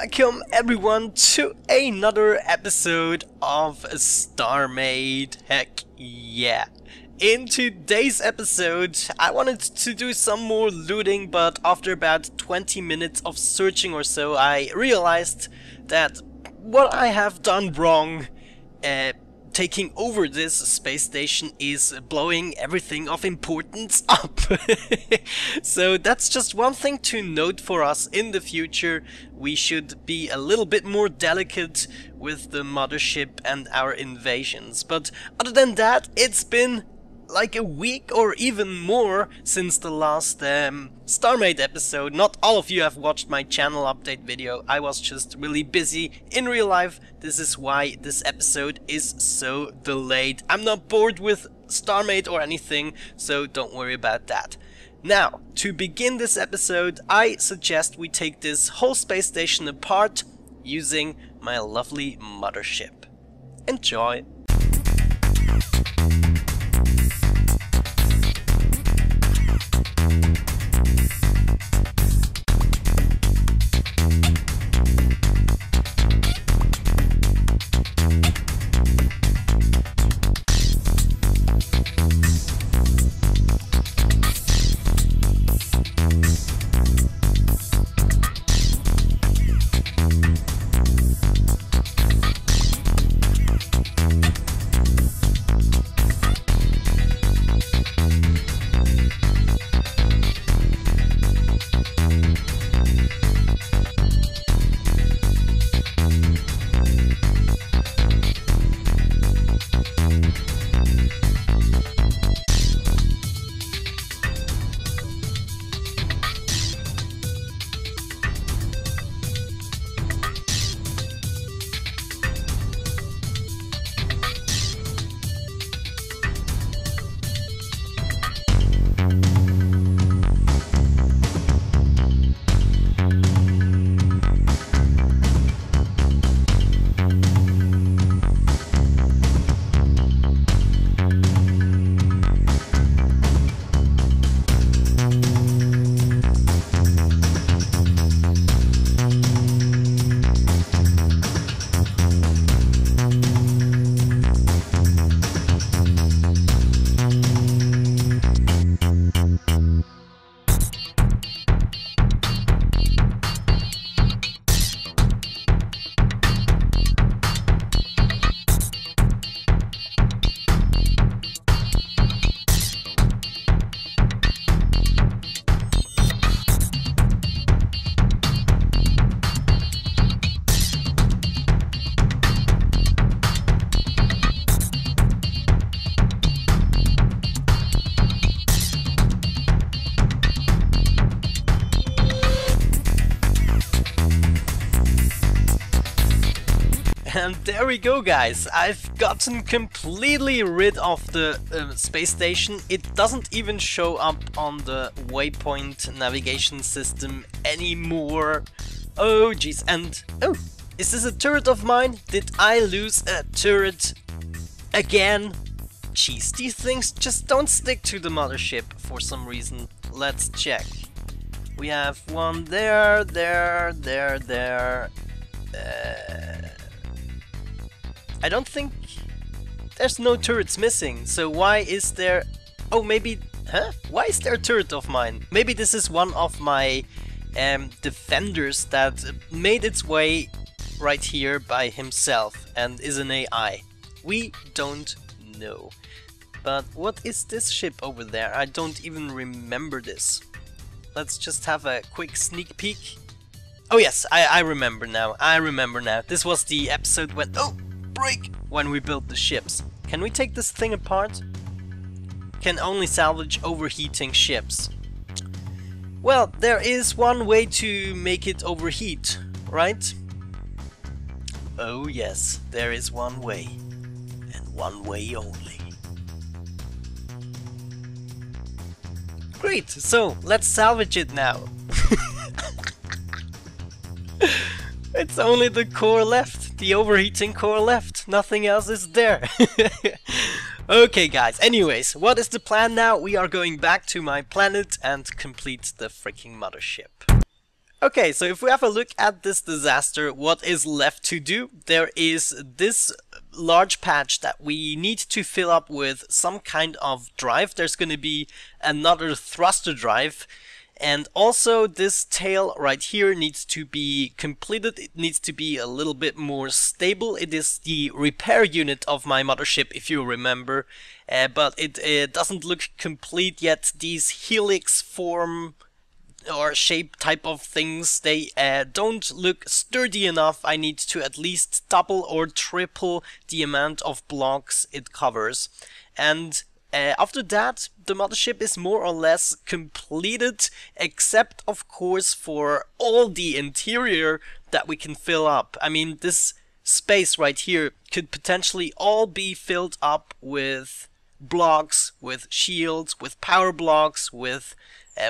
welcome everyone to another episode of Starmade. Heck yeah. In today's episode, I wanted to do some more looting, but after about 20 minutes of searching or so, I realized that what I have done wrong taking over this space station is blowing everything of importance up. So that's just one thing to note for us in the future. We should be a little bit more delicate with the mothership and our invasions. But other than that, it's been like a week or even more since the last Starmade episode. Not all of you have watched my channel update video. I was just really busy in real life. This is why this episode is so delayed. I'm not bored with Starmade or anything, so don't worry about that. Now, to begin this episode, I suggest we take this whole space station apart using my lovely mothership. Enjoy! And there we go, guys. I've gotten completely rid of the space station. It doesn't even show up on the waypoint navigation system anymore. Oh jeez, and oh, is this a turret of mine? Did I lose a turret again? Jeez, these things just don't stick to the mothership for some reason. Let's check. We have one there. I don't think there's no turrets missing, so why is there... Oh, maybe... Huh? Why is there a turret of mine? Maybe this is one of my defenders that made its way right here by himself and is an AI. We don't know. But what is this ship over there? I don't even remember this. Let's just have a quick sneak peek. Oh yes, I remember now. This was the episode when... Oh! Break! When we built the ships. Can we take this thing apart? Can only salvage overheating ships. Well, there is one way to make it overheat, right? Oh yes, there is one way. And one way only. Great, so let's salvage it now. It's only the core left, the overheating core left, nothing else is there. Okay guys, anyways, what is the plan now? We are going back to my planet and complete the freaking mothership. Okay, so if we have a look at this disaster, what is left to do? There is this large patch that we need to fill up with some kind of drive. There's going to be another thruster drive. And also this tail right here needs to be completed. It needs to be a little bit more stable. It is the repair unit of my mothership, if you remember. But it doesn't look complete yet. These helix form or shape type of things, they don't look sturdy enough. I need to at least double or triple the amount of blocks it covers. And after that, the mothership is more or less completed, except of course for all the interior that we can fill up. I mean, this space right here could potentially all be filled up with blocks, with shields, with power blocks, with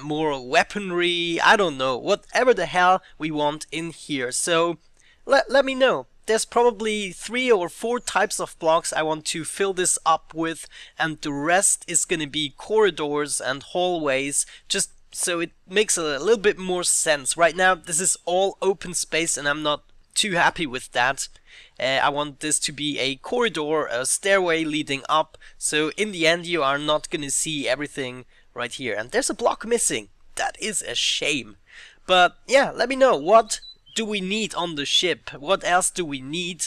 more weaponry, I don't know, whatever the hell we want in here. So let me know. There's probably 3 or 4 types of blocks I want to fill this up with, and the rest is gonna be corridors and hallways, just so it makes a little bit more sense. Right now this is all open space and I'm not too happy with that. I want this to be a corridor, a stairway leading up, so in the end you are not gonna see everything right here. And there's a block missing. That is a shame. But yeah, let me know, what do we need on the ship? What else do we need?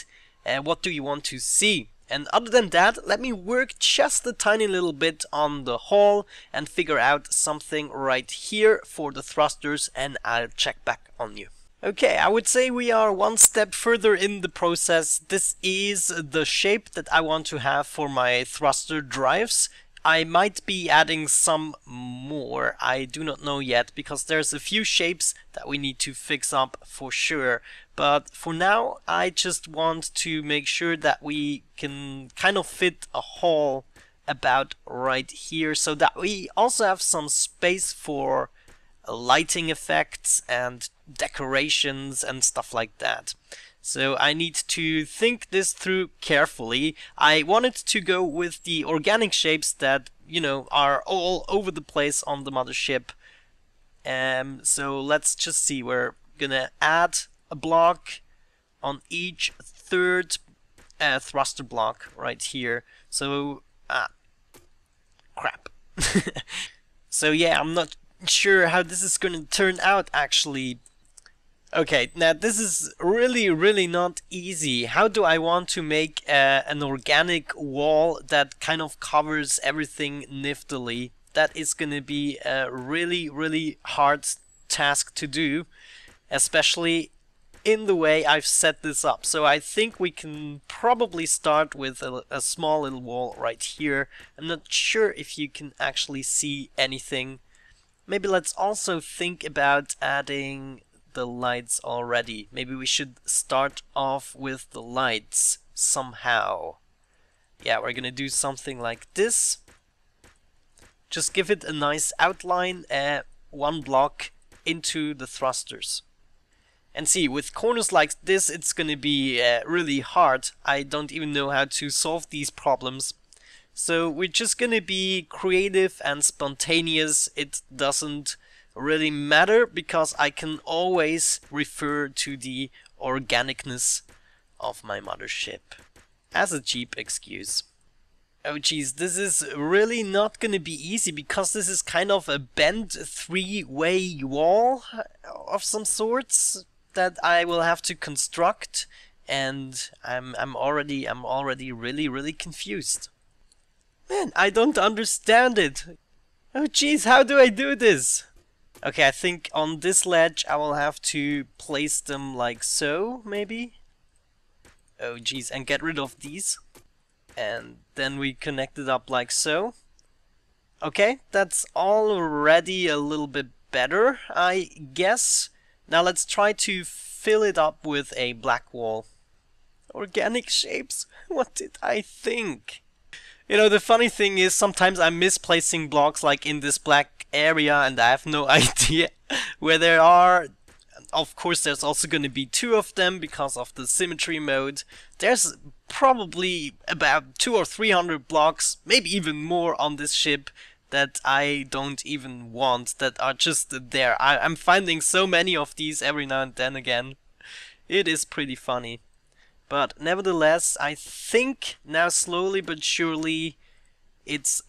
What do you want to see? And other than that, let me work just a tiny little bit on the hull and figure out something right here for the thrusters, and I'll check back on you. Okay, I would say we are one step further in the process. This is the shape that I want to have for my thruster drives. I might be adding some more, I do not know yet, because there's a few shapes that we need to fix up for sure. But for now, I just want to make sure that we can kind of fit a hull about right here, so that we also have some space for lighting effects and decorations and stuff like that. So I need to think this through carefully. I wanted to go with the organic shapes that, you know, are all over the place on the mothership. So let's just see, we're gonna add a block on each third thruster block right here. So, crap. So yeah, I'm not sure how this is gonna turn out actually. Okay, now this is really not easy. How do I want to make an organic wall that kind of covers everything niftily? That is gonna be a really hard task to do, especially in the way I've set this up. So I think we can probably start with a small little wall right here. I'm not sure if you can actually see anything. Maybe let's also think about adding the lights already. Maybe we should start off with the lights somehow. Yeah, we're gonna do something like this. Just give it a nice outline, one block into the thrusters. And see, with corners like this, it's gonna be really hard. I don't even know how to solve these problems. So we're just gonna be creative and spontaneous. It doesn't really matter, because I can always refer to the organicness of my mothership as a cheap excuse. Oh geez, this is really not gonna be easy, because this is kind of a bent three-way wall of some sorts that I will have to construct, and I'm already really confused. Man, I don't understand it. Oh geez, how do I do this? Okay, I think on this ledge I will have to place them like so, maybe? Oh geez, and get rid of these. And then we connect it up like so. Okay, that's already a little bit better, I guess. Now let's try to fill it up with a black wall. Organic shapes? What did I think? You know, the funny thing is, sometimes I'm misplacing blocks like in this black area and I have no idea where they are. Of course, there's also going to be 2 of them because of the symmetry mode. There's probably about 200 or 300 blocks, maybe even more on this ship that I don't even want, that are just there. I'm finding so many of these every now and then again. It is pretty funny. But nevertheless, I think now slowly but surely it's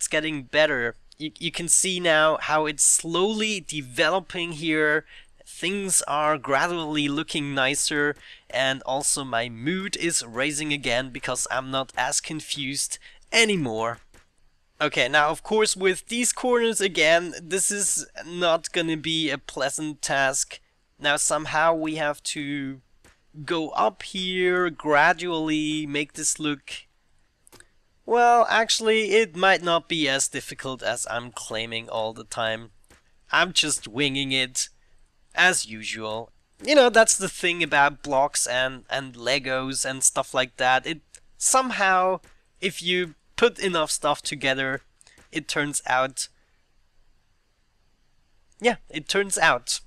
getting better. You can see now how it's slowly developing here. Things are gradually looking nicer, and also my mood is raising again because I'm not as confused anymore. Okay, now of course with these corners again, this is not gonna be a pleasant task. Now somehow we have to go up here, gradually make this look... Well, actually it might not be as difficult as I'm claiming all the time. I'm just winging it, as usual. You know, that's the thing about blocks and Legos and stuff like that. It somehow, if you put enough stuff together, it turns out... Yeah, it turns out.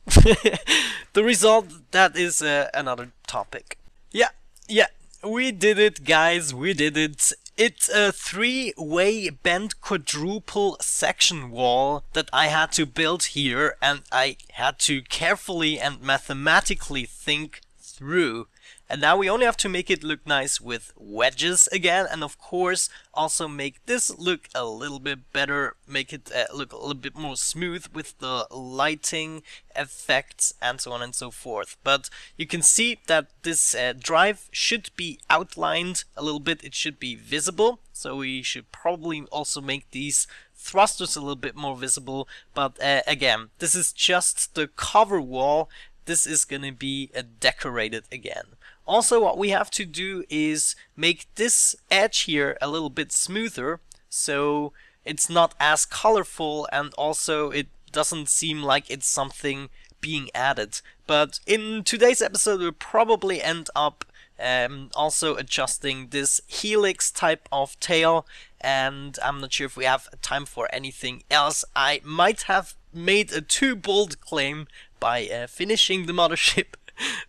The result, that is another topic. Yeah, we did it, guys, we did it. It's a 3-way bent quadruple section wall that I had to build here, and I had to carefully and mathematically think through. And now we only have to make it look nice with wedges again, and of course also make this look a little bit better, make it look a little bit more smooth with the lighting effects and so on and so forth. But you can see that this drive should be outlined a little bit, it should be visible, so we should probably also make these thrusters a little bit more visible. But again, this is just the cover wall, this is gonna be decorated again. Also, what we have to do is make this edge here a little bit smoother, so it's not as colorful, and also it doesn't seem like it's something being added. But in today's episode we'll probably end up also adjusting this helix type of tail, and I'm not sure if we have time for anything else. I might have made a too bold claim by finishing the mothership.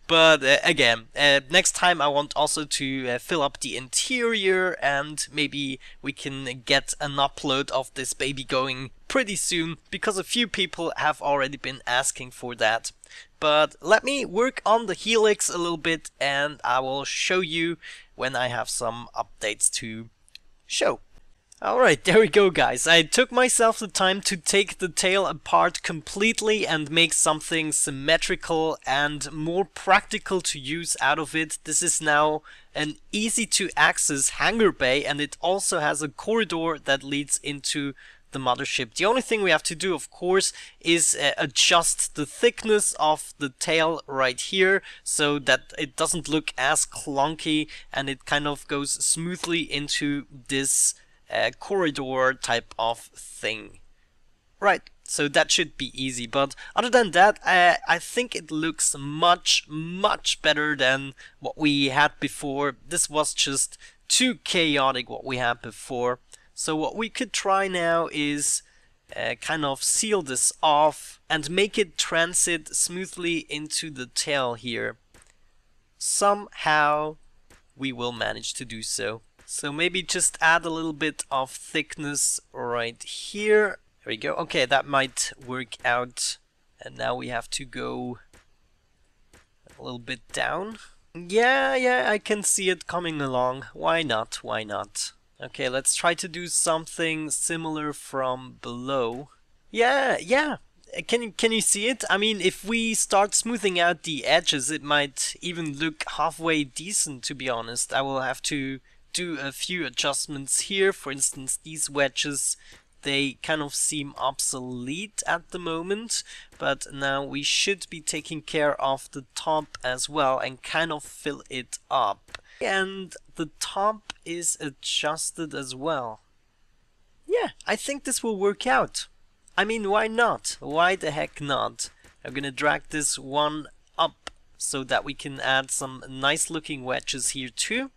But again, next time I want also to fill up the interior, and maybe we can get an upload of this baby going pretty soon, because a few people have already been asking for that. But let me work on the helix a little bit, and I will show you when I have some updates to show. Alright, there we go, guys. I took myself the time to take the tail apart completely and make something symmetrical and more practical to use out of it. This is now an easy to access hangar bay, and it also has a corridor that leads into the mothership. The only thing we have to do, of course, is adjust the thickness of the tail right here so that it doesn't look as clunky and it kind of goes smoothly into this corridor type of thing. Right, so that should be easy, but other than that, I think it looks much better than what we had before. This was just too chaotic what we had before. So what we could try now is kind of seal this off and make it transit smoothly into the tail here. Somehow we will manage to do so. So maybe just add a little bit of thickness right here. There we go. Okay, that might work out. And now we have to go a little bit down. Yeah, I can see it coming along. Why not? Why not? Okay, let's try to do something similar from below. Yeah. Can you see it? I mean, if we start smoothing out the edges, it might even look halfway decent, to be honest. I will have to do a few adjustments here. For instance, these wedges, they kind of seem obsolete at the moment, but now we should be taking care of the top as well and kind of fill it up. And the top is adjusted as well. Yeah, I think this will work out. I mean, why not? Why the heck not? I'm gonna drag this one up so that we can add some nice looking wedges here too.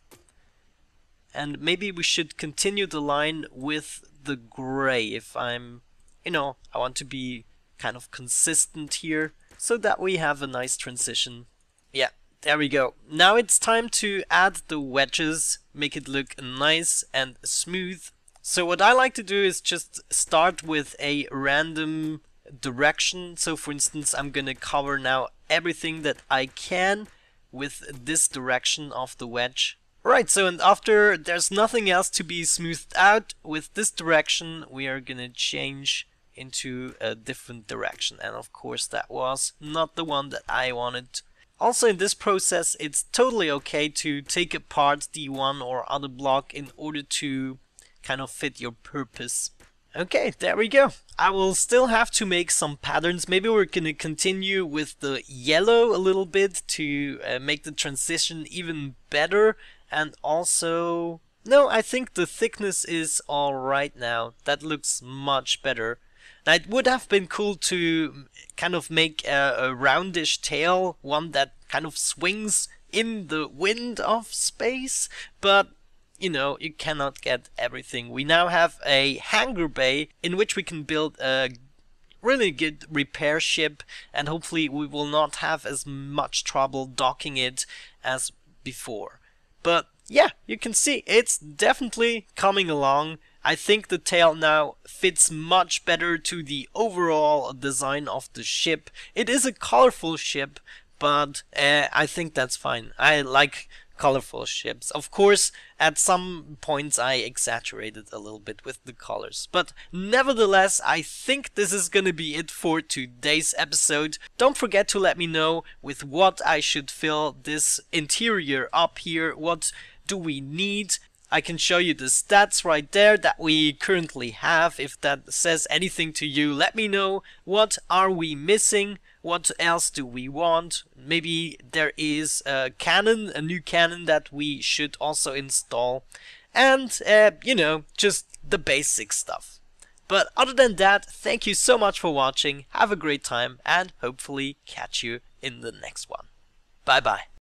And maybe we should continue the line with the gray if I'm, I want to be kind of consistent here so that we have a nice transition. Yeah, there we go. Now it's time to add the wedges, make it look nice and smooth. So what I like to do is just start with a random direction. So for instance, I'm gonna cover now everything that I can with this direction of the wedge. Right, so and after there's nothing else to be smoothed out, with this direction we are gonna change into a different direction, and of course that was not the one that I wanted. Also in this process it's totally okay to take apart the one or other block in order to kind of fit your purpose. Okay, there we go. I will still have to make some patterns. Maybe we're gonna continue with the yellow a little bit to make the transition even better. And also, no, I think the thickness is alright now. That looks much better. Now it would have been cool to kind of make a roundish tail, one that kind of swings in the wind of space, but you know, you cannot get everything. We now have a hangar bay in which we can build a really good repair ship, and hopefully we will not have as much trouble docking it as before. But yeah, you can see it's definitely coming along. I think the tail now fits much better to the overall design of the ship. It is a colorful ship, but I think that's fine. I like colorful ships. Of course, at some points I exaggerated a little bit with the colors. But nevertheless, I think this is gonna be it for today's episode. Don't forget to let me know with what I should fill this interior up here. What do we need? I can show you the stats right there that we currently have. If that says anything to you, let me know. What are we missing? What else do we want? Maybe there is a cannon, a new cannon that we should also install. And, you know, just the basic stuff. But other than that, thank you so much for watching. Have a great time and hopefully catch you in the next one. Bye bye.